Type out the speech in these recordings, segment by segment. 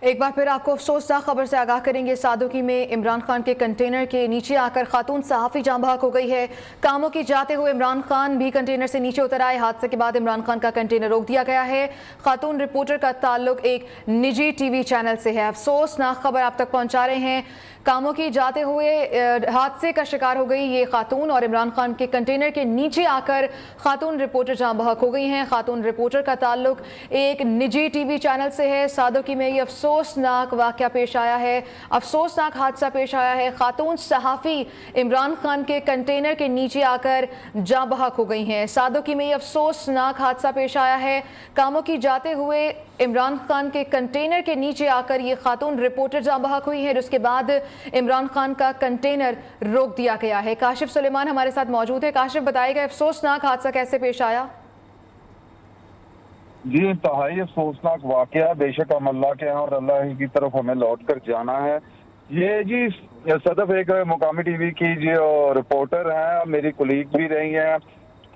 एक बार फिर आपको अफसोसनाक खबर से आगाह करेंगे। सादुकी में इमरान खान के कंटेनर के नीचे आकर खातून सहाफ़ी जाँ बहक हो गई है। कामों की जाते हुए इमरान खान भी कंटेनर से नीचे उतर आए। हादसे के बाद इमरान खान का कंटेनर रोक दिया गया है। खातून रिपोर्टर का ताल्लुक एक निजी टीवी चैनल से है। अफसोसनाक खबर आप तक पहुंचा रहे हैं। कामों की जाते हुए हादसे का शिकार हो गई ये खातून और इमरान खान के कंटेनर के नीचे आकर खातून रिपोर्टर जाँ बहक हो गई हैं। खातून रिपोर्टर का ताल्लुक एक निजी टीवी चैनल से है। सादुकी में ये अफसोसनाक वाक़या पेश आया है, अफसोसनाक हादसा पेश आया है। खातून सहाफ़ी इमरान खान के कंटेनर के नीचे आकर जाँ बहक हो गई हैं। सादुकी में ये अफसोसनाक हादसा पेश आया है। कामों की जाते हुए इमरान खान के कंटेनर के नीचे आकर ये खातून रिपोर्टर जाँ बहक हुई है, जिसके बाद इमरान खान का कंटेनर रोक दिया गया है। काशिफ सुलेमान हमारे साथ मौजूद है। काशिफ, बताएगा अफसोसनाक हादसा कैसे पेश आया? जी, इंतहाई अफसोसनाक वाक़या। बेशक हम अल्लाह के हैं और अल्लाह की तरफ हमें लौट कर जाना है। ये जी सदफ एक मुकामी टीवी की जो रिपोर्टर हैं, मेरी कुलीग भी रही हैं।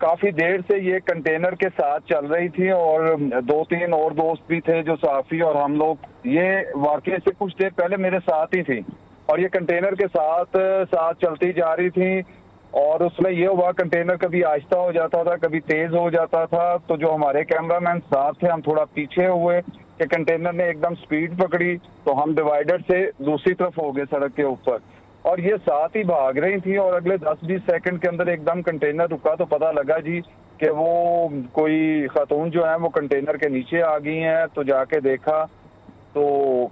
काफ़ी देर से ये कंटेनर के साथ चल रही थी और दो तीन और दोस्त भी थे जो सहाफ़ी, और हम लोग ये वाक़ये से कुछ देर पहले मेरे साथ ही थी और ये कंटेनर के साथ साथ चलती जा रही थी। और उसमें ये हुआ, कंटेनर कभी आहिस्ता हो जाता था, कभी तेज हो जाता था। तो जो हमारे कैमरामैन साथ थे, हम थोड़ा पीछे हुए कि कंटेनर ने एकदम स्पीड पकड़ी, तो हम डिवाइडर से दूसरी तरफ हो गए सड़क के ऊपर, और ये साथ ही भाग रही थी। और अगले 10-20 सेकंड के अंदर एकदम कंटेनर रुका तो पता लगा जी कि वो कोई खातून जो है वो कंटेनर के नीचे आ गई हैं। तो जाके देखा तो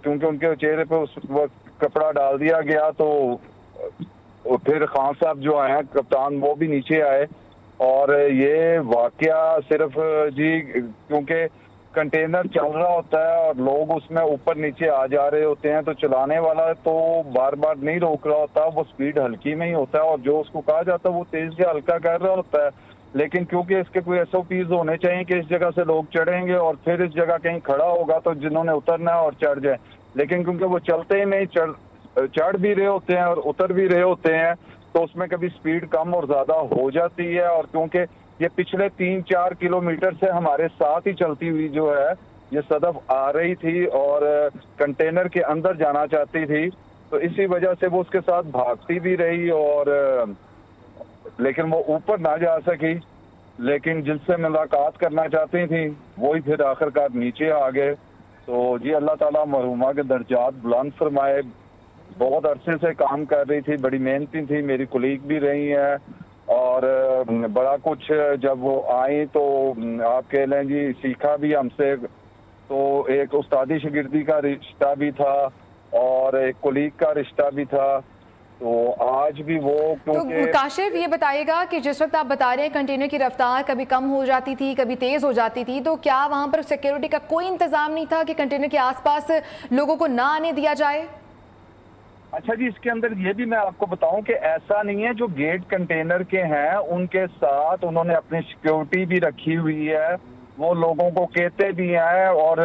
क्योंकि उनके चेहरे पे उस वक्त कपड़ा डाल दिया गया, तो फिर खान साहब जो हैं कप्तान, वो भी नीचे आए। और ये वाकया सिर्फ जी क्योंकि कंटेनर चल रहा होता है और लोग उसमें ऊपर नीचे आ जा रहे होते हैं, तो चलाने वाला तो बार बार नहीं रोक रहा होता, वो स्पीड हल्की में ही होता है और जो उसको कहा जाता है वो तेज से हल्का कर रहा होता है। लेकिन क्योंकि इसके कोई SOPs होने चाहिए कि इस जगह से लोग चढ़ेंगे और फिर इस जगह कहीं खड़ा होगा तो जिन्होंने उतरना है और चढ़ जाए, लेकिन क्योंकि वो चलते ही नहीं, चढ़ भी रहे होते हैं और उतर भी रहे होते हैं, तो उसमें कभी स्पीड कम और ज्यादा हो जाती है। और क्योंकि ये पिछले 3-4 किलोमीटर से हमारे साथ ही चलती हुई जो है ये सदफ आ रही थी और कंटेनर के अंदर जाना चाहती थी, तो इसी वजह से वो उसके साथ भागती भी रही, और लेकिन वो ऊपर ना जा सकी। लेकिन जिनसे मुलाकात करना चाहती थी वही फिर आखिरकार नीचे आ गए। तो जी अल्लाह ताला मरहुमा के दर्जात बुलंद फरमाए। बहुत अरसे से काम कर रही थी, बड़ी मेहनती थी, मेरी कुलीग भी रही है, और बड़ा कुछ जब वो आई तो आप कह लें जी सीखा भी हमसे। तो एक उस्तादी शागिर्दी का रिश्ता भी था और एक कुलीग का रिश्ता भी था। तो आज भी वो तो काशिफ, ये बताइएगा कि जिस वक्त आप बता रहे हैं कंटेनर की रफ्तार कभी कम हो जाती थी, कभी तेज हो जाती थी, तो क्या वहां पर सिक्योरिटी का कोई इंतजाम नहीं था कि कंटेनर के आसपास लोगों को ना आने दिया जाए? अच्छा जी, इसके अंदर ये भी मैं आपको बताऊं कि ऐसा नहीं है, जो गेट कंटेनर के हैं उनके साथ उन्होंने अपनी सिक्योरिटी भी रखी हुई है। वो लोगों को कहते भी हैं, और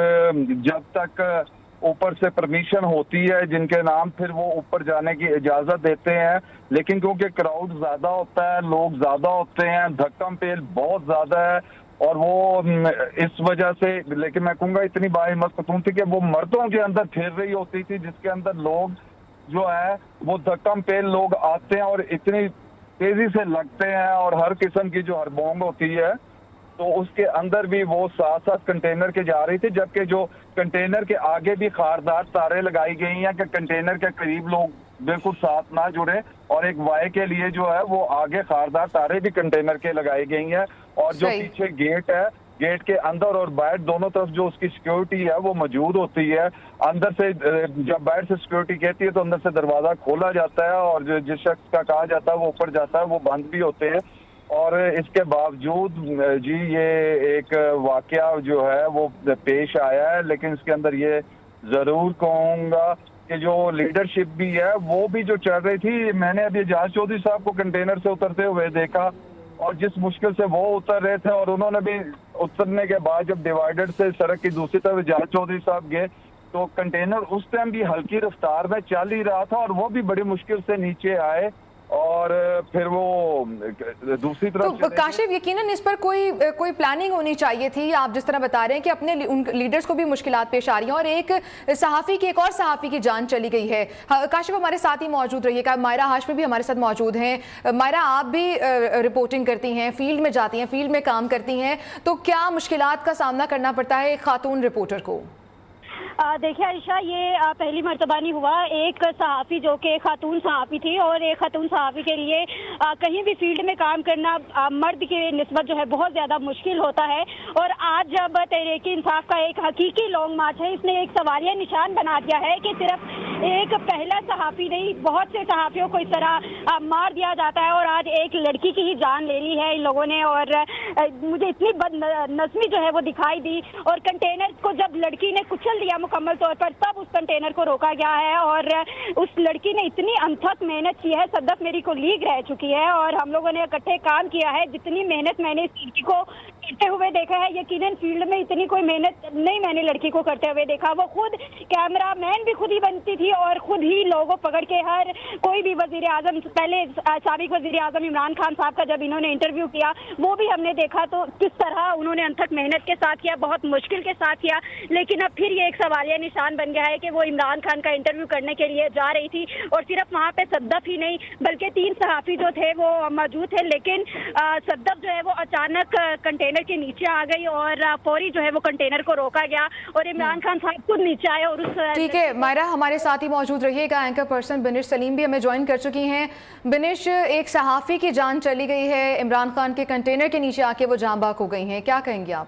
जब तक ऊपर से परमिशन होती है जिनके नाम, फिर वो ऊपर जाने की इजाजत देते हैं। लेकिन क्योंकि क्राउड ज्यादा होता है, लोग ज्यादा होते हैं, धक्कम पेल बहुत ज्यादा है, और वो इस वजह से, लेकिन मैं कहूँगा इतनी बाहिम्मत खतून थी कि वो मर्दों के अंदर फिर रही होती थी, जिसके अंदर लोग जो है वो धक्कम पेल लोग आते हैं और इतनी तेजी से लगते हैं, और हर किस्म की जो हरबोंग होती है, तो उसके अंदर भी वो साथ साथ कंटेनर के जा रही थी। जबकि जो कंटेनर के आगे भी खारदार तारे लगाई गई हैं कि कंटेनर के करीब लोग बिल्कुल साथ ना जुड़े, और एक वाय के लिए जो है वो आगे खारदार तारे भी कंटेनर के लगाई गई हैं। और जो पीछे गेट है, गेट के अंदर और बाहर दोनों तरफ जो उसकी सिक्योरिटी है वो मौजूद होती है। अंदर से जब बाहर से सिक्योरिटी कहती है तो अंदर से दरवाजा खोला जाता है, और जो जिस शख्स का कहा जाता है वो ऊपर जाता है, वो बंद भी होते हैं। और इसके बावजूद जी ये एक वाकया जो है वो पेश आया है। लेकिन इसके अंदर ये जरूर कहूँगा कि जो लीडरशिप भी है वो भी जो चल रही थी, मैंने अभी एजाज चौधरी साहब को कंटेनर से उतरते हुए देखा, और जिस मुश्किल से वो उतर रहे थे, और उन्होंने भी उतरने के बाद जब डिवाइडर से सड़क की दूसरी तरफ एजाज चौधरी साहब गए, तो कंटेनर उस टाइम भी हल्की रफ्तार में चल ही रहा था और वो भी बड़ी मुश्किल से नीचे आए। और फिर वो दूसरी तरफ तो काशिफ, यकीनन इस पर कोई प्लानिंग होनी चाहिए थी। आप जिस तरह बता रहे हैं कि अपने उन लीडर्स को भी मुश्किलात पेश आ रही हैं और एक और सहाफ़ी की जान चली गई है। काशिफ हमारे साथ ही मौजूद रहिएगा। मायरा हाशमी भी हमारे साथ मौजूद हैं। मायरा, आप भी रिपोर्टिंग करती हैं, फील्ड में जाती हैं, फील्ड में काम करती हैं, तो क्या मुश्किलात का सामना करना पड़ता है एक खातून रिपोर्टर को? देखिए आयशा, ये पहली मर्तबा नहीं हुआ। एक सहाफ़ी जो कि खातून सहाफ़ी थी, और एक खातून सहाफ़ी के लिए कहीं भी फील्ड में काम करना मर्द की निस्बत जो है बहुत ज़्यादा मुश्किल होता है। और आज जब तहरीक इंसाफ का एक हकीकी लॉन्ग मार्च है, इसने एक सवालिया निशान बना दिया है कि सिर्फ एक पहला सहाफ़ी नहीं, बहुत से सहाफ़ियों को इस तरह मार दिया जाता है। और आज एक लड़की की ही जान ले ली है इन लोगों ने। और मुझे इतनी बदनज़मी जो है वो दिखाई दी, और कंटेनर को जब लड़की ने कुचल दिया मुकम्मल तौर पर, तब उस कंटेनर को रोका गया है। और उस लड़की ने इतनी अनथक मेहनत की है। सदफ मेरी कोलीग रह चुकी है और हम लोगों ने इकट्ठे काम किया है। जितनी मेहनत मैंने इस लड़की को करते हुए देखा है, यकीनन फील्ड में इतनी कोई मेहनत नहीं मैंने लड़की को करते हुए देखा। वो खुद कैमरा मैन भी खुद ही बनती थी और खुद ही लोगों पकड़ के हर कोई भी वजीर आजम, पहले साबिक वजीर आजम इमरान खान साहब का जब इन्होंने इंटरव्यू किया वो भी हमने देखा, तो किस तरह उन्होंने अनथक मेहनत के साथ किया, बहुत मुश्किल के साथ किया। लेकिन अब फिर ये एक सवालिया निशान बन गया है कि वो इमरान खान का इंटरव्यू करने के लिए जा रही थी, और सिर्फ वहाँ पे सद्दफ ही नहीं बल्कि 3 सहाफ़ी जो थे वो मौजूद थे। लेकिन सद्दफ जो है वो अचानक कंटेनर के नीचे आ गई और फौरी जो है वो कंटेनर को रोका गया, और इमरान खान साहब खुद नीचे आए। और उस ठीक है मायरा, हमारे साथ ही मौजूद रहिएगा। एंकर पर्सन बिनिश सलीम भी हमें ज्वाइन कर चुकी हैं। बिनिश, एक सहाफ़ी की जान चली गई है, इमरान खान के कंटेनर के नीचे आके वो जाँ बाक हो गई हैं, क्या कहेंगे आप?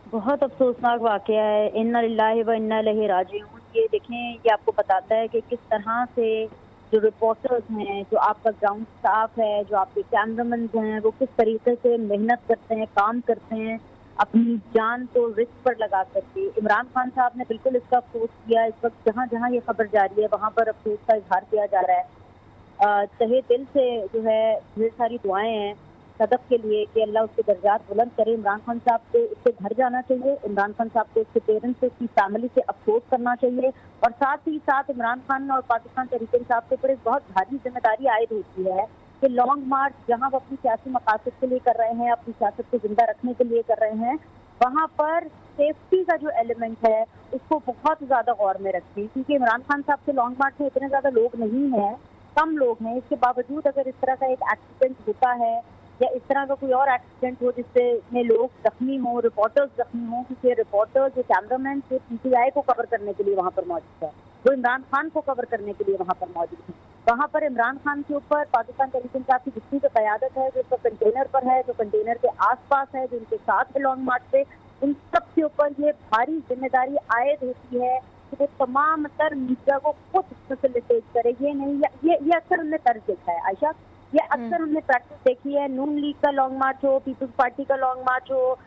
बहुत अफसोसनाक वाक़या है। इन्ना लिल्लाहि व इन्ना इलैहि राजिऊन। ये देखें, ये आपको बताता है कि किस तरह से जो रिपोर्टर्स हैं, जो आपका ग्राउंड स्टाफ है, जो आपके कैमरामैन हैं, वो किस तरीके से मेहनत करते हैं, काम करते हैं, अपनी जान को रिस्क पर लगा करके। इमरान खान साहब ने बिल्कुल इसका अफसोस किया। इस वक्त जहाँ जहाँ ये खबर जारी है वहाँ पर अफसोस का इजहार किया जा रहा है। तहे दिल से जो है ढेर सारी दुआएं हैं सदफ के लिए कि अल्लाह उसके दर्जात बुलंद करे। इमरान खान साहब को उसके घर जाना चाहिए, इमरान खान साहब को उसके पेरेंट्स से, उसकी फैमिली से अफसोस करना चाहिए, और साथ ही साथ इमरान खान और पाकिस्तान तहरीक इंसाफ के ऊपर एक बहुत भारी जिम्मेदारी आयद होती है कि लॉन्ग मार्च जहाँ वो अपनी सियासी मकासद के लिए कर रहे हैं, अपनी सियासत को जिंदा रखने के लिए कर रहे हैं, वहाँ पर सेफ्टी का जो एलिमेंट है उसको बहुत ज़्यादा गौर में रखें। क्योंकि इमरान खान साहब के लॉन्ग मार्च में इतने ज़्यादा लोग नहीं हैं, कम लोग हैं। इसके बावजूद अगर इस तरह का एक एक्सीडेंट होता है या इस तरह का कोई और एक्सीडेंट हो जिससे में लोग जख्मी हों, रिपोर्टर्स जख्मी हों, क्योंकि रिपोर्टर्स, जो कैमरामैन जो PTI को कवर करने के लिए वहाँ पर मौजूद है, वो इमरान खान को कवर करने के लिए वहाँ पर मौजूद है। वहाँ पर इमरान खान के ऊपर पाकिस्तान तहरीक इंसाफ की जितनी जो क़यादत है, जो उसका कंटेनर पर है, जो कंटेनर के आसपास है, जो उनके साथ है लॉन्ग मार्च पे, उन सब के ऊपर ये भारी जिम्मेदारी आयद होती है कि वो तमाम तर मीडिया को खुद फैसिलिटेट करे। ये नहीं, ये अक्सर हमने तर्ज देखा है आयशा, ये अक्सर हमने प्रैक्टिस देखी है। नून लीग का लॉन्ग मार्च हो, पीपल्स पार्टी का लॉन्ग मार्च हो,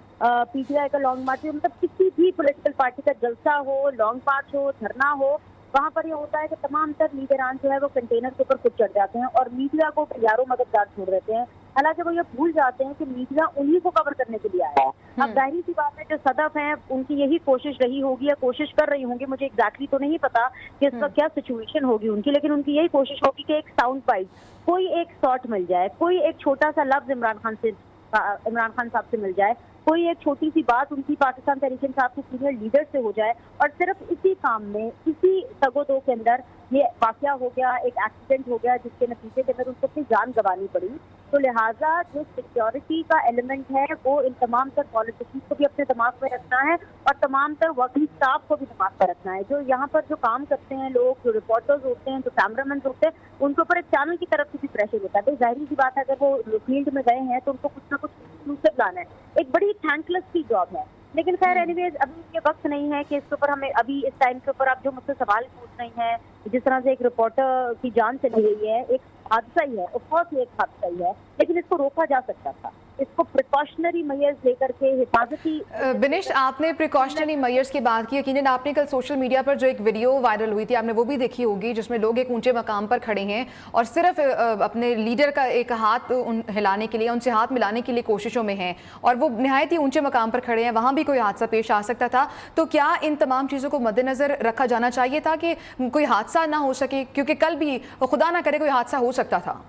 PTI का लॉन्ग मार्च हो, मतलब किसी भी पॉलिटिकल पार्टी का जलसा हो, लॉन्ग मार्च हो, धरना हो, वहाँ पर ये होता है कि तमाम तर लीडरान जो है वो कंटेनर के ऊपर खुद चढ़ जाते हैं और मीडिया को यारों मददगार छोड़ देते हैं। हालांकि वो ये भूल जाते हैं कि मीडिया उन्हीं को कवर करने के लिए आया है। अब जाहिर सी बात है, जो सदफ हैं उनकी यही कोशिश रही होगी या कोशिश कर रही होंगी, मुझे एग्जैक्टली तो नहीं पता कि इसका क्या सिचुएशन होगी उनकी, लेकिन उनकी यही कोशिश होगी कि एक साउंड बाइट, कोई एक शॉट मिल जाए, कोई एक छोटा सा लफ्ज इमरान खान साहब से मिल जाए, कोई एक छोटी सी बात उनकी पाकिस्तान तहरीक इंसाफ के सीनियर लीडर से हो जाए, और सिर्फ इसी काम में, इसी तगोदो के अंदर ये वाकया हो गया, एक एक्सीडेंट हो गया जिसके नतीजे के अंदर उनको अपनी जान गंवानी पड़ी। तो लिहाजा जो सिक्योरिटी का एलिमेंट है वो इन तमाम तर पॉलिटिशियंस को भी अपने दिमाग में रखना है और तमाम तर वर्किंग स्टाफ को भी दिमाग पर रखना है। जो यहाँ पर जो काम करते हैं लोग, जो रिपोर्टर्स होते हैं, जो कैमरामैन होते हैं, उनके ऊपर एक चैनल की तरफ से भी प्रेशर होता है। तो जाहिर सी बात है, अगर वो फील्ड में गए हैं तो उनको कुछ ना कुछ एक्सक्लूसिव लाना है। एक बड़ी थैंकलेस की जॉब है, लेकिन खैर एनीवेज अभी ये वक्त नहीं है कि इसके ऊपर हमें, अभी इस टाइम के ऊपर आप जो मुझसे सवाल पूछ रही हैं, जिस तरह से एक रिपोर्टर की जान चली गई है, एक हादसा ही है, ऑफ कोर्स एक हादसा ही है, लेकिन इसको रोका जा सकता था। اس کو प्रिकॉशनरी मेजर्स लेकर के हिफाजती बिनिश, आपने प्रिकॉशनरी मेजर्स की बात की, यकीनन आपने कल सोशल मीडिया पर जो एक वीडियो वायरल हुई थी आपने वो भी देखी होगी, जिसमें लोग एक ऊंचे मकाम पर खड़े हैं और सिर्फ अपने लीडर का एक हाथ हिलाने के लिए, उनसे हाथ मिलाने के लिए कोशिशों में हैं और वो निहायत ही ऊंचे मकाम पर खड़े हैं, वहाँ भी कोई हादसा पेश आ सकता था। तो क्या इन तमाम चीज़ों को मद्देनज़र रखा जाना चाहिए था कि कोई हादसा ना हो सके, क्योंकि कल भी खुदा ना करे कोई हादसा हो सकता था?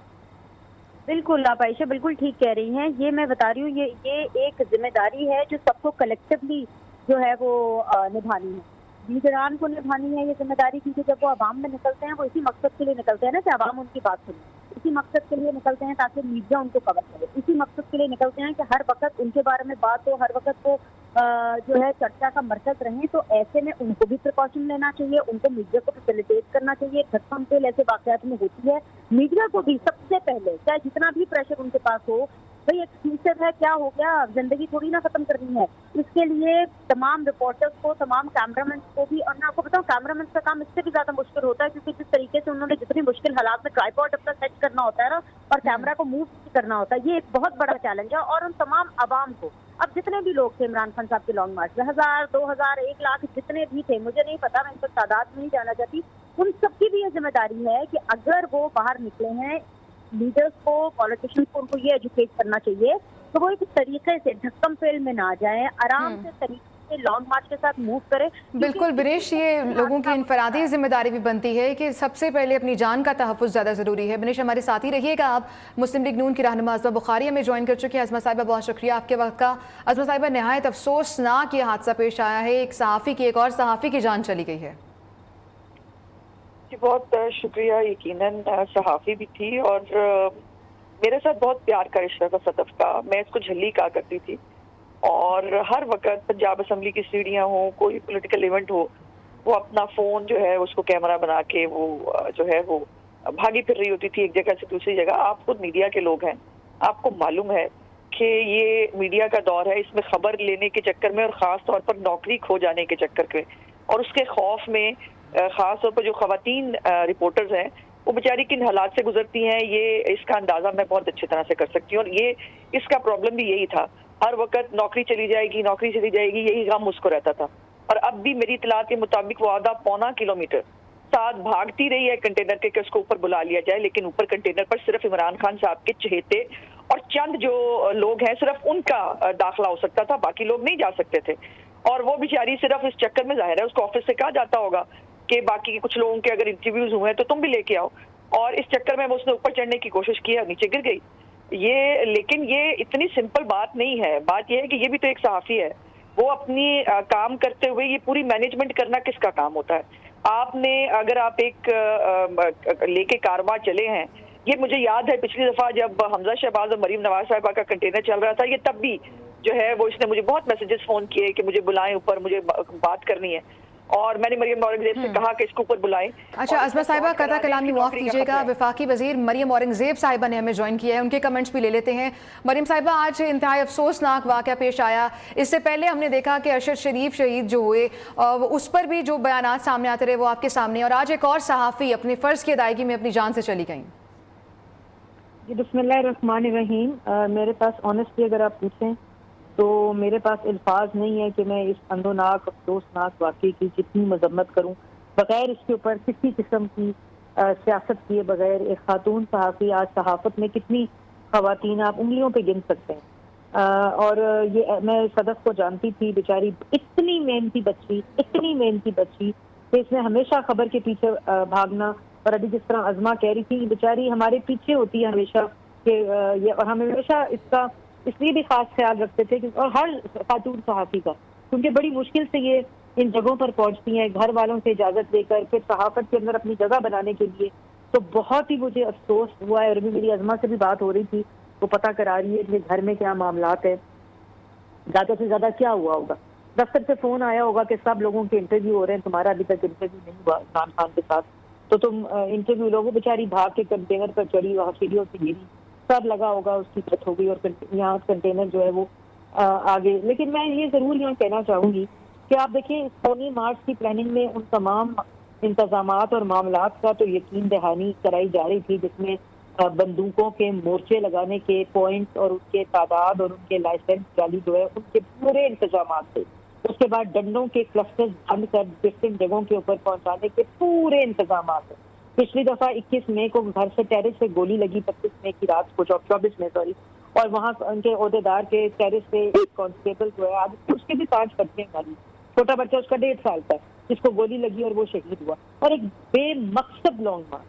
बिल्कुल, आप आयशा बिल्कुल ठीक कह रही हैं। ये मैं बता रही हूँ, ये एक जिम्मेदारी है जो सबको कलेक्टिवली जो है वो निभानी है। लीडरान को निभानी है ये जिम्मेदारी, क्योंकि जब वो आवाम में निकलते हैं वो इसी मकसद के लिए निकलते हैं ना कि आवाम उनकी बात सुने, इसी मकसद के लिए निकलते हैं ताकि मीडिया उनको कवर करे, इसी मकसद के लिए निकलते हैं कि हर वक्त उनके बारे में बात हो, हर वक्त वो जो है चर्चा का मरकज रहे। तो ऐसे में उनको भी प्रिकॉशन लेना चाहिए, उनको मीडिया को फैसिलिटेट करना चाहिए। धक्कम पेल ऐसे वाकयात में होती है, मीडिया को भी सबसे पहले चाहे जितना भी प्रेशर उनके पास हो, भाई एक्सक्लूसिव है, क्या हो गया, जिंदगी थोड़ी ना खत्म करनी है। इसके लिए तमाम रिपोर्टर्स को, तमाम कैमरामैन को भी, और मैं आपको बताऊं कैमरामैन का काम इससे भी ज्यादा मुश्किल होता है, क्योंकि जिस तरीके से उन्होंने जितनी मुश्किल हालात में ट्राइपॉड अपना सेट करना होता है ना और कैमरा को मूव करना होता है, ये एक बहुत बड़ा चैलेंज है। और उन तमाम आवाम को, अब जितने भी लोग थे इमरान खान साहब के लॉन्ग मार्च में, 1000, 2000, 1 लाख जितने भी थे, मुझे नहीं पता, मैं इस पर तादाद में नहीं जाना चाहती, उन सबकी भी ये जिम्मेदारी है कि अगर वो बाहर निकले हैं, लीडर्स को, पॉलिटिशियंस को उनको ये एजुकेट करना चाहिए तो वो एक तरीके से धक्कम फेल में ना जाए, आराम से तरीके से लॉन्ग मार्च के साथ मूव करे। बिल्कुल बिनेश, ये लोगों की इनफरादी जिम्मेदारी भी बनती है कि सबसे पहले अपनी जान का तहफ़्फ़ुज़ ज़्यादा ज़रूरी है। बिनेश, हमारे साथ ही रहिएगा आप। मुस्लिम लीग नून की रहनुमा अज़मा बुखारी हमें ज्वाइन कर चुकी है। अज़मा साहिबा, बहुत शुक्रिया आपके वक्त का। अज़मा साहिबा, नहायत अफसोसनाक ये हादसा पेश आया है, एक सहाफ़ी की, एक और सहाफ़ी की जान चली गई है। जी बहुत शुक्रिया। यकीनन सहाफ़ी भी थी और मेरे साथ बहुत प्यार का रिश्ता था सदफ का। मैं इसको झल्ली कहा करती थी और हर वक्त पंजाब असम्बली की सीढ़ियाँ हो, कोई पॉलिटिकल इवेंट हो, वो अपना फ़ोन जो है उसको कैमरा बना के वो जो है वो भागी फिर रही होती थी एक जगह से दूसरी जगह। आप खुद मीडिया के लोग हैं, आपको मालूम है कि ये मीडिया का दौर है, इसमें खबर लेने के चक्कर में और ख़ास तौर पर नौकरी खो जाने के चक्कर में और उसके खौफ में ख़ास तौर पर जो ख़वातीन रिपोर्टर्स हैं वो बेचारी किन हालात से गुजरती हैं, ये इसका अंदाज़ा मैं बहुत अच्छी तरह से कर सकती हूँ। और ये इसका प्रॉब्लम भी यही था, हर वक्त नौकरी चली जाएगी, नौकरी चली जाएगी, यही गम उसको रहता था। और अब भी मेरी इत्तलात के मुताबिक वो आधा पौना किलोमीटर साथ भागती रही है कंटेनर के कि उसको ऊपर बुला लिया जाए, लेकिन ऊपर कंटेनर पर सिर्फ इमरान खान साहब के चहेते और चंद जो लोग हैं सिर्फ उनका दाखिला हो सकता था, बाकी लोग नहीं जा सकते थे। और वो बेचारी सिर्फ इस चक्कर में, जाहिर है उसको ऑफिस से कहा जाता होगा कि बाकी के कुछ लोगों के अगर इंटरव्यूज हुए हैं तो तुम भी लेके आओ, और इस चक्कर में वो उसने ऊपर चढ़ने की कोशिश की और नीचे गिर गई। लेकिन ये इतनी सिंपल बात नहीं है। बात ये है कि ये भी तो एक सहाफ़ी है, वो अपनी काम करते हुए ये पूरी मैनेजमेंट करना किसका काम होता है। आपने अगर आप एक लेके कारवां चले हैं, ये मुझे याद है पिछली दफ़ा जब हमजा शहबाज और मरीम नवाज साहिबा का कंटेनर चल रहा था, ये तब भी जो है वो इसने मुझे बहुत मैसेजेस फ़ोन किए कि मुझे बुलाएं ऊपर, मुझे बात करनी है, और मैंने मरियम औरंगजेब से कहा कि इसको ऊपर बुलाएं। अच्छा अज़मा साहिबा, कता कलामी माफ़ कीजिएगा, वफाकी वज़ीर मरियम औरंगजेब साहिबा ने हमें ज्वाइन किया है, उनके कमेंट्स भी ले लेते हैं। मरियम साहिबा, आज इंतहाई अफसोसनाक वाक़या पेश आया। इससे पहले हमने देखा कि अरशद शरीफ शहीद जो हुए उस पर भी जो बयानात सामने आते रहे वो आपके सामने, और आज एक और सहाफ़ी अपने फ़र्ज़ की अदायगी में अपनी जान से चली गई। जी बिस्मिल्लाहिर्रहमानिर्रहीम। मेरे पास ऑनेस्टली अगर आप पूछें तो मेरे पास अल्फाज नहीं है कि मैं इस अंदोनाक अफसोसनाक वाक़े की जितनी मजम्मत करूं, बगैर इसके ऊपर किसी किस्म की सियासत किए बगैर एक खातून सहाफ़ी, आज सहाफ़त में कितनी ख़वातीन आप उंगलियों पे गिन सकते हैं। और ये मैं सदफ को जानती थी, बेचारी इतनी मेहनती बच्ची कि इसने हमेशा खबर के पीछे भागना, और अभी जिस तरह अज़मा कह रही थी बेचारी हमारे पीछे होती है हमेशा कि और हम हमेशा इसका इसलिए भी खास ख्याल रखते थे कि, और हर खातून सहाफ़ी का, क्योंकि बड़ी मुश्किल से ये इन जगहों पर पहुंचती हैं घर वालों से इजाज़त लेकर, फिर सहाफ़त के अंदर अपनी जगह बनाने के लिए। तो बहुत ही मुझे अफसोस हुआ है, और अभी मेरी अज़मा से भी बात हो रही थी, वो पता करा रही है कि घर में क्या मामलात है, ज़्यादा से ज़्यादा क्या हुआ होगा। दफ्तर से फ़ोन आया होगा कि सब लोगों के इंटरव्यू हो रहे हैं, तुम्हारा अभी तक इंटरव्यू नहीं हुआ इमरान खान के साथ, तो तुम इंटरव्यू लोगो। बेचारी भाग के कंटेनर पर चढ़ी, वहाँ सीढ़ियों से गिरी, सब लगा होगा, उसकी डेथ हो गई, और यहाँ कंटेनर जो है वो आगे। लेकिन मैं ये ज़रूर यहाँ कहना चाहूँगी कि आप देखिए, कौमी मार्च की प्लानिंग में उन तमाम इंतजामात और मामलात का तो यकीन दहानी कराई जा रही थी, जिसमें बंदूकों के मोर्चे लगाने के पॉइंट्स और उनके तादाद और उनके लाइसेंस जाली जो है उनके पूरे इंतजाम थे। उसके बाद डंडों के क्लस्टर्स बंद कर डिफरेंट जगहों के ऊपर पहुंचाने के पूरे इंतजाम थे। पिछली दफा 21 मई को घर से टेरिस से गोली लगी, 25 मई की रात को, 24 मई सॉरी, और वहाँ उनके ओहदेदार के टेरिस से एक कांस्टेबल जो है आज उसके भी 5 बच्चे मारी, छोटा बच्चा उसका 1.5 साल का जिसको गोली लगी और वो शहीद हुआ। और एक बेमकसद लॉन्ग मार्च,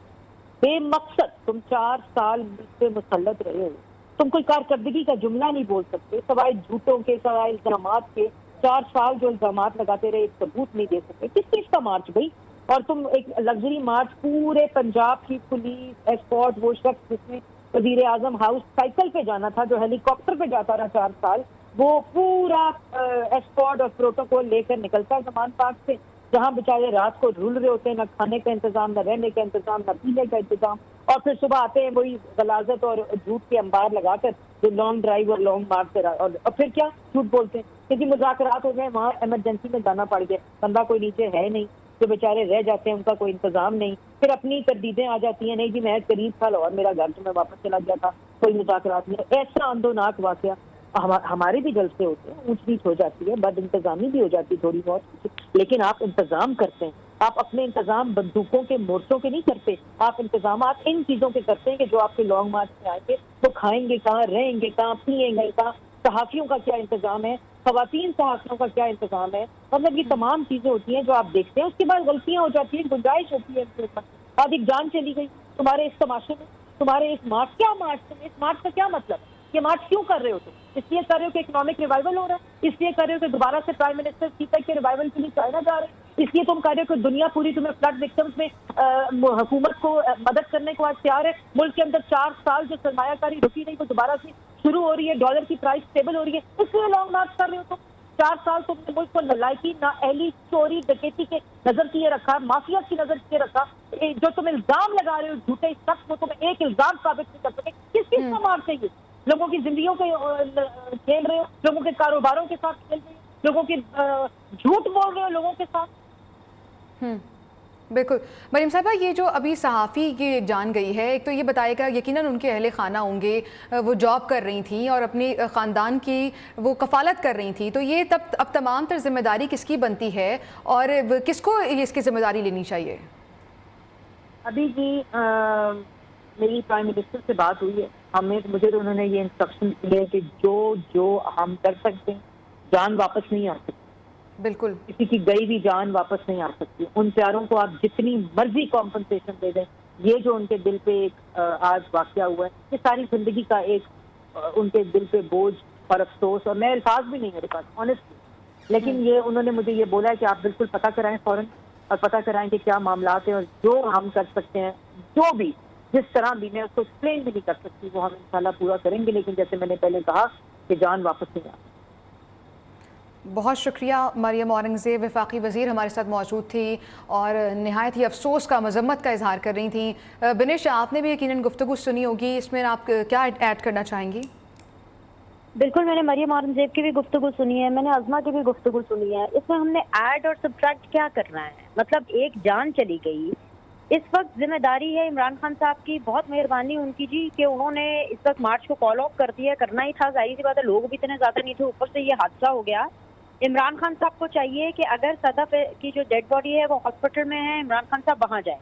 बेमकसद तुम 4 साल मुझसे मुसल्लत रहे हो, तुम कोई कारकर्दगी का जुमला नहीं बोल सकते, सवाए झूठों के सवाए इल्जामात के। 4 साल जो इल्जामात लगाते रहे, एक सबूत नहीं दे सकते। किस चीज का मार्च भाई? और तुम एक लग्जरी मार्च, पूरे पंजाब की पुलिस एस्कॉर्ट, वो शख्स जिसमें वजीर आजम हाउस साइकिल पे जाना था, जो हेलीकॉप्टर पे जाता रहा 4 साल, वो पूरा एस्कॉर्ट और प्रोटोकॉल लेकर निकलता है जमान पार्क से, जहाँ बेचारे रात को रुल रहे होते हैं, न खाने का इंतजाम, न रहने का इंतजाम, न पीने का इंतजाम, और फिर सुबह आते हैं वही गलाजत और झूठ के अंबार लगाकर जो लॉन्ग ड्राइव और लॉन्ग मार्च से, और फिर क्या झूठ बोलते हैं क्योंकि मुज़ाकरात हो गए, वहाँ इमरजेंसी में जाना पड़ गया, बंदा कोई नीचे है नहीं, जो बेचारे रह जाते हैं उनका कोई इंतजाम नहीं। फिर अपनी तरदीदें आ जाती हैं, नहीं जी मैं करीब था और मेरा घर तो मैं वापस चला गया था, कोई मुज़ाकरात नहीं। ऐसा आंदोलनाक वाक़या हमारे भी जलसे होते हैं, ऊंच नीच हो जाती है, बद इंतजामी भी हो जाती है थोड़ी बहुत, लेकिन आप इंतजाम करते हैं। आप अपने इंतजाम बंदूकों के मोर्चों के नहीं करते, आप इंतजाम इन चीजों के करते हैं कि जो आपके लॉन्ग मार्च में आएंगे तो खाएंगे कहाँ, रहेंगे कहाँ, पिएंगे कहाँ, सहाफियों का क्या इंतजाम है, खवातीन सहाफियों का क्या इंतजाम है। मतलब ये तमाम चीजें होती हैं जो आप देखते हैं, उसके बाद गलतियां हो जाती हैं, गुंजाइश होती है इनके ऊपर। आज एक जान चली गई तुम्हारे इस तमाशे में, तुम्हारे इस मार्च, क्या मार्च है, इस मार्च का क्या मतलब है? ये मार्च क्यों कर रहे हो तुम? इसलिए कर रहे हो कि इकोनॉमिक रिवाइवल हो रहा है, इसलिए कर रहे हो कि दोबारा से प्राइम मिनिस्टर सीता के रिवाइवल के लिए चाइना जा रहे हैं, इसलिए तुम कर रहे हो कि दुनिया पूरी तुम्हें फ्लड विक्टिम्स में हुकूमत को मदद करने को आज तैयार है। मुल्क के अंदर 4 साल जो सरमायाकारी रुकी नहीं वो दोबारा से शुरू हो रही है, डॉलर की प्राइस स्टेबल हो रही है, इसलिए लॉन्ग मार्च कर रहे हो तुम। 4 साल तुमने मुल्क को नालायकी, नाअहली, चोरी, डकैती के नजर किए रखा, माफिया की नजर किए रखा। जो तुम इल्जाम लगा रहे हो झूठे शख्स, वो तुम्हें एक इल्जाम साबित नहीं कर सके। किस चीज का मार्च है ये? लोगों की जिंदगियों के खेल रहे हो, लोगों के कारोबारों के साथ खेल रहे हो, लोगों के झूठ बोल रहे हो लोगों के साथ। बिल्कुल। मरियम साहिबा, ये जो अभी सहाफ़ी की जान गई है, एक तो ये बताएगा यकीनन उनके अहले खाना होंगे, वो जॉब कर रही थी और अपने ख़ानदान की वो कफ़ालत कर रही थी, तो ये तब अब तमाम तर जिम्मेदारी किसकी बनती है और किसको इसकी जिम्मेदारी लेनी चाहिए? अभी जी मेरी प्राइम मिनिस्टर से बात हुई है, मुझे तो उन्होंने ये इंस्ट्रक्शन दिए कि जो हम कर सकते हैं, जान वापस नहीं आ सकती, बिल्कुल किसी की गई भी जान वापस नहीं आ सकती। उन प्यारों को आप जितनी मर्जी कॉम्पनसेशन दे दें, ये जो उनके दिल पे एक आज वाकया हुआ है, ये सारी जिंदगी का एक उनके दिल पे बोझ और अफसोस, और मैं अल्फाज भी नहीं मेरे पास ऑनेस्टली, लेकिन ये उन्होंने मुझे ये बोला है कि आप बिल्कुल पता कराएं फौरन, और पता कराएं कि क्या मामला है, और जो हम कर सकते हैं, जो भी जिस तरह भी, मैं उसको एक्सप्लेन भी नहीं कर सकती, वो हम इंशाल्लाह पूरा करेंगे। लेकिन जैसे मैंने पहले कहा कि जान वापस नहीं आ। बहुत शुक्रिया। मरियम औरंगज़ेब वफाकी वज़ीर हमारे साथ मौजूद थी और नहायत ही अफसोस का, मज़म्मत का इजहार कर रही थी। बिनिश, आपने भी यकीनन गुफ्तगू सुनी होगी, इसमें आप क्या ऐड करना चाहेंगी? बिल्कुल, मैंने मरियम औरंगज़ेब की भी गुफ्तगू सुनी है, मैंने अज़मा की भी गुफ्तगू सुनी है। इसमें हमने ऐड और सब्ट्रैक्ट क्या करना है? मतलब एक जान चली गई, इस वक्त जिम्मेदारी है इमरान खान साहब की, बहुत मेहरबानी उनकी जी कि उन्होंने इस वक्त मार्च को कॉल ऑफ कर दिया, करना ही था, जाहिर सी बात है, लोग भी इतने ज्यादा नहीं थे, ऊपर से ये हादसा हो गया। इमरान खान साहब को चाहिए कि अगर सदफ की जो डेड बॉडी है वो हॉस्पिटल में है, इमरान खान साहब वहाँ जाए,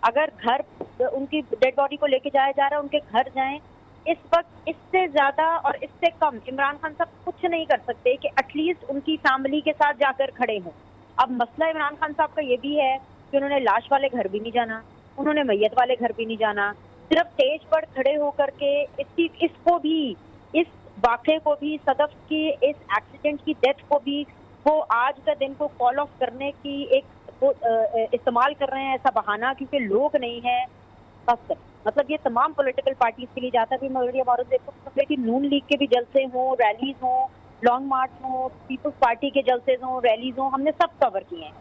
अगर घर उनकी डेड बॉडी को लेके जाया जा रहा है उनके घर जाएं। इस वक्त इससे ज्यादा और इससे कम इमरान खान साहब कुछ नहीं कर सकते कि एटलीस्ट उनकी फैमिली के साथ जाकर खड़े हों। अब मसला इमरान खान साहब का ये भी है कि उन्होंने लाश वाले घर भी नहीं जाना, उन्होंने मैयत वाले घर भी नहीं जाना, सिर्फ स्टेज पर खड़े होकर के इसको भी, इस वाक़े को भी, सदफ की इस एक्सीडेंट की डेथ को भी वो आज का दिन को कॉल ऑफ करने की एक इस्तेमाल कर रहे हैं ऐसा बहाना, क्योंकि लोग नहीं है। बस मतलब ये तमाम पॉलिटिकल पार्टीज के लिए जाता भी, मरियम औरंगज़ेब को कि नून लीग के भी जलसे हों, रैलीज हों, लॉन्ग मार्च हों, पीपल्स पार्टी के जलसे हों, रैलीज हों, हमने सब कवर किए हैं।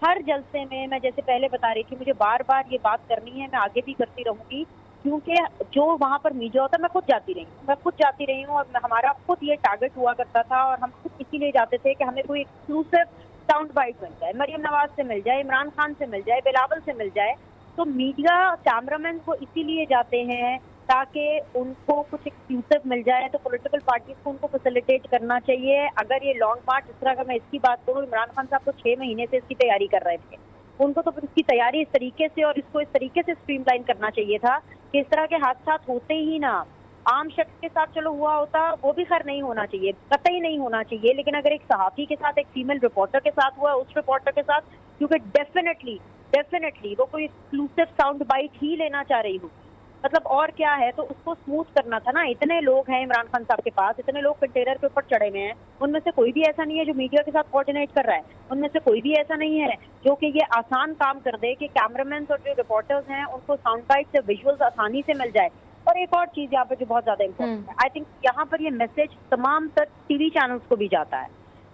हर जलसे में मैं जैसे पहले बता रही थी, मुझे बार बार ये बात करनी है, मैं आगे भी करती रहूंगी, क्योंकि जो वहाँ पर मीडिया होता है, मैं खुद जाती रही हूँ और हमारा खुद ये टारगेट हुआ करता था, और हम खुद इसीलिए जाते थे कि हमें कोई एक्सक्लूसिव साउंड बाइट मिल जाए, मरियम नवाज से मिल जाए, इमरान खान से मिल जाए, बिलावल से मिल जाए। तो मीडिया कैमरामैन को इसीलिए जाते हैं تاکہ ان کو کچھ ایکسکلوسو مل جائے. تو پولیٹیکل پارٹیز کو ان کو فیسیلیٹیٹ کرنا چاہیے. اگر یہ لانگ مارچ اس طرح کا، میں اس کی بات کروں، عمران خان صاحب تو 6 مہینے سے اس کی تیاری کر رہے تھے. ان کو تو پھر اس کی تیاری اس طریقے سے اور اس کو اس طریقے سے اسٹریم لائن کرنا چاہیے تھا کہ اس طرح کے حادثات ہوتے ہی نہ. عام شخص کے ساتھ چلو ہوا ہوتا، وہ بھی خیر نہیں ہونا چاہیے، قطعی نہیں ہونا چاہیے، لیکن اگر ایک صحافی کے ساتھ، ایک فیمیل رپورٹر کے ساتھ ہوا، اس رپورٹر کے ساتھ، کیونکہ ڈیفینیٹلی وہ کوئی ایکسکلوسو ساؤنڈ بائٹ ہی لینا چاہ رہی ہوگی. مطلب اور کیا ہے، تو اس کو سموتھ کرنا تھا نا. اتنے لوگ ہیں عمران خان صاحب کے پاس، اتنے لوگ کنٹینر کے اوپر چڑھے ہوئے ہیں، ان میں سے کوئی بھی ایسا نہیں ہے جو میڈیا کے ساتھ کوآرڈینیٹ کر رہا ہے. ان میں سے کوئی بھی ایسا نہیں ہے جو کہ یہ آسان کام کر دے کہ کیمرامینس اور جو رپورٹرز ہیں ان کو ساؤنڈ بائٹ سے ویژولز آسانی سے مل جائے. اور ایک اور چیز یہاں پہ جو بہت زیادہ امپورٹنٹ ہے، آئی تھنک یہاں پر یہ میسج تمام تر ٹی وی چینلز کو بھی جاتا ہے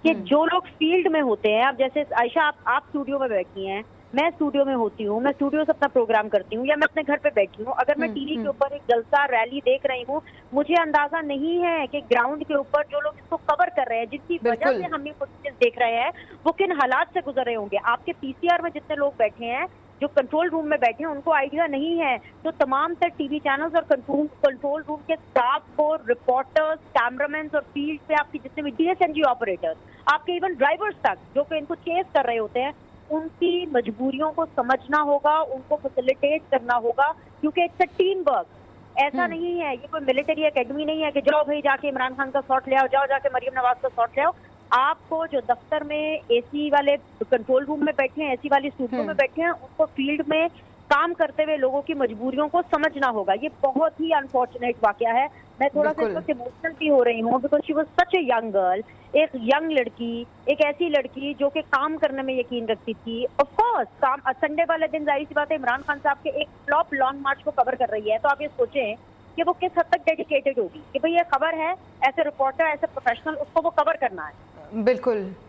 کہ جو لوگ فیلڈ میں ہوتے ہیں، اب جیسے عائشہ آپ اسٹوڈیو میں بیٹھی ہیں، میں اسٹوڈیو میں ہوتی ہوں، میں اسٹوڈیو سے اپنا پروگرام کرتی ہوں، یا میں اپنے گھر پہ بیٹھی ہوں، اگر میں ٹی وی کے اوپر ایک جلسہ ریلی دیکھ رہی ہوں، مجھے اندازہ نہیں ہے کہ گراؤنڈ کے اوپر جو لوگ اس کو کور کر رہے ہیں، جن کی وجہ سے ہم یہ فوٹیج دیکھ رہے ہیں، وہ کن حالات سے گزر رہے ہوں گے. آپ کے پی سی آر میں جتنے لوگ بیٹھے ہیں، جو کنٹرول روم میں بیٹھے ہیں، ان کو آئیڈیا نہیں ہے. تو تمام تر ٹی وی چینلز اور کنٹرول روم کے اسٹاف کو، رپورٹرز، کیمرامینس اور فیلڈ پہ آپ کی جتنے بھی D S N G operators, آپ کے ایون ڈرائیورز تک جو کہ ان کو چیز کر رہے ہوتے ہیں، ان کی مجبوریوں کو سمجھنا ہوگا، ان کو فیسیلیٹیٹ کرنا ہوگا، کیونکہ اٹس اے ٹیم ورک. ایسا نہیں ہے، یہ کوئی ملٹری اکیڈمی نہیں ہے کہ جاؤ بھائی جا کے عمران خان کا شاٹ لے آؤ، جاؤ جا کے مریم نواز کا شاٹ لے آؤ. آپ کو جو دفتر میں اے سی والے کنٹرول روم میں بیٹھے ہیں، اے سی والی اسٹوڈیو میں بیٹھے ہیں، ان کو فیلڈ میں کام کرتے ہوئے لوگوں کی مجبوریوں کو سمجھنا ہوگا. یہ بہت ہی انفارچونیٹ واقعہ ہے. میں تھوڑا سا اس وقت ایموشنل بھی ہو رہی ہوں because she was such a young girl. ایک ینگ لڑکی، ایک ایسی لڑکی جو کہ کام کرنے میں یقین رکھتی تھی. آف کورس کام سنڈے والے دن ظاہر سی بات ہے عمران خان صاحب کے ایک فلاپ لانگ مارچ کو کور کر رہی ہے، تو آپ یہ سوچیں کہ وہ کس حد تک ڈیڈیکیٹڈ ہوگی کہ بھئی یہ خبر ہے، ایسے رپورٹر، ایسے پروفیشنل، اس کو وہ کور کرنا ہے. بالکل.